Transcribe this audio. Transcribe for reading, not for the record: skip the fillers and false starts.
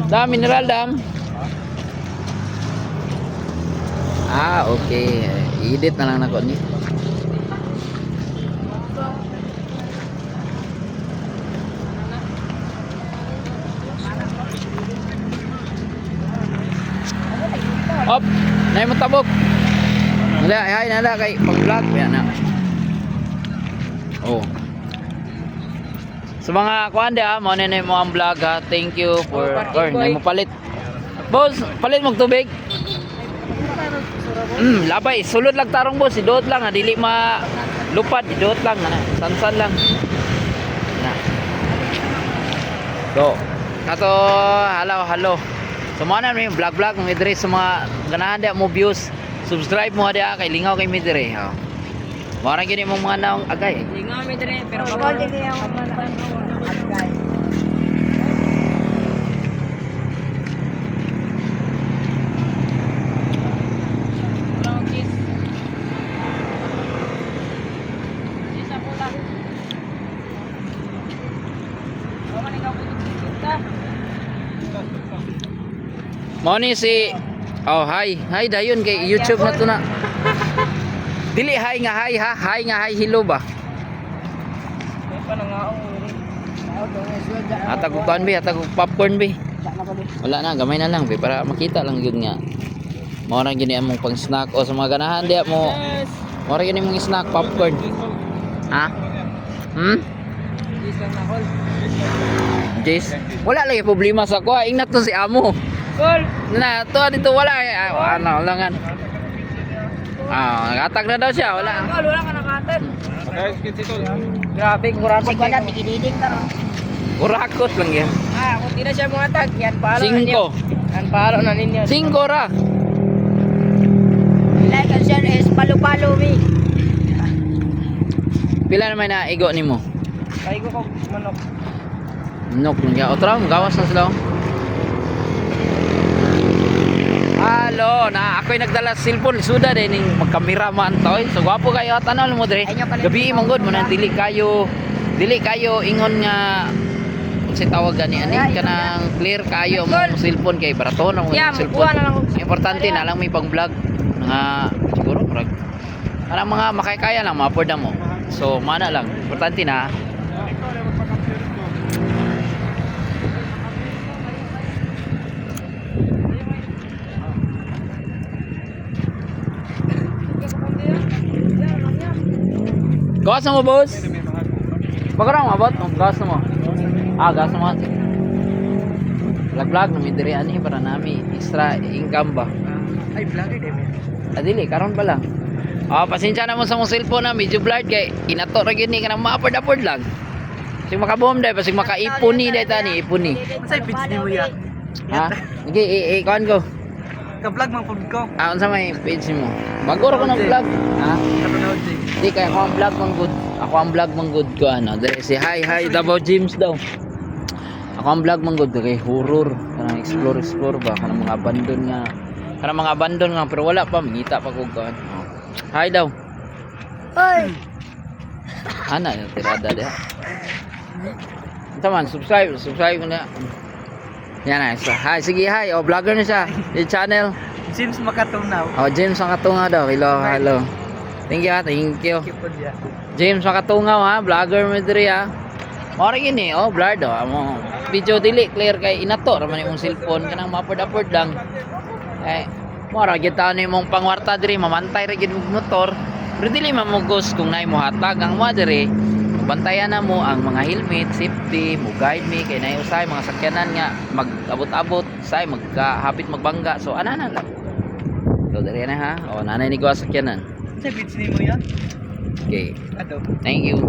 Dam, mineral dam. Ah, okay. I-edit na lang nako ni. Op, nay mo tabok. Nala, hay nala kay pag-vlog yan na. Oh. Sa mga kuande ha, mo na mo ang vlog ha. Thank you for nay mo palit. Boss, palit mo tubig. Labay, sulod lang tarong boss, idot lang ha, dili ma lupad, idot lang na. Sansan lang. Na. So, kato halo. So mo na may vlog mo dire sa mga ganahan dia mo views. Subscribe mo dia kay lingaw kay mi dire ha. Mara gini mong mga naong agay. Lingaw mi dire pero ako din yung agay. Mo ni si hi dayon kay YouTube na to na. Dili hi nga hi ha, hi nga hi hello ba. Atag ko kan bi, atag ko popcorn bi. Wala na, gamay na lang bi para makita lang gyud nga. Mao ra gini among pang snack o sa mga ganahan dia mo. Mao ra gini mong snack popcorn. Ha? Jace, wala lagi problema sa ko. Ingat to si amo. Cool. Na to dito wala ano langan. Nakatag na daw siya, wala. Wala ka nakatag. Grabe, kurakot ka na, tikididing ka ron. Kurakot lang yan. Kung di na siya mga tag, yan palo na 5. ninyo. Yan palo na ninyo. 5 ra. Like and share is palo-palo mi. Pila naman na igo nimo? Kaigo ko manok. Nok lang ya. Otra, gawas na sila. Halo, na ako'y nagdala sa cellphone, suda din ning magkamera man toy. So gwapo kayo tanol mo dire. Gabi manggod mo nang dili kayo ingon nga si tawag gani ani kanang clear kayo mo cellphone kay barato na mo cellphone. Importante na lang may pang-vlog nga siguro murag kanang mga makakaya lang ma-afford na mo. So mana lang, importante na. Gawas mo boss. Magarang abot, gawas mo. Gawas mo. Vlog no midiri ani para nami extra income ba. Ay, vlogger din. Dili karon pa lang. Pasensya na mo sa mong cellphone na medyo blurred kay inato ra gyud ni kanang ma-afford lang. Sig makaboom dai, pasig makaipuni dai tani, ipuni. Unsay page nimo ya? Ha? Sige, kuan ko. Ka-vlog man pud ko. Unsa may page mo? Magoro ko ng vlog. Ha? Kapanood din. Di kaya ako ang vlog mang good. Ako ang vlog mang good ko ano. Dire si hi Davao James daw. Ako ang vlog mang good kay horror. Kanang explore ba kanang mga abandon nga pero wala pa mangita pa ko kan. Hi daw. Hoy. Ana yung tirada dia. Taman subscribe ko na. Yan na. So, hi sige hi. Vlogger na siya. Yung channel. James Makatunaw. James Makatungaw daw. Hello. Thank you. James Makatungaw ha, vlogger mo diri ha. Mora gini, blur daw amo. Video dili clear kay inato ra man imong cellphone kanang ma-afford lang. Mora gyud taon imong pangwarta diri, mamantay ra gyud motor. Pero dili mamugos kung naay mo hatag ang mo diri. Bantayan na mo ang mga helmet, safety, mo guide me kay naay usay mga sakyanan nga mag-abot-abot, say magkahapit magbangga. So ana lang. So diri na ha. Nanay ni ko sakyanan. Sa page nimo ya? Okay. Ato. Thank you.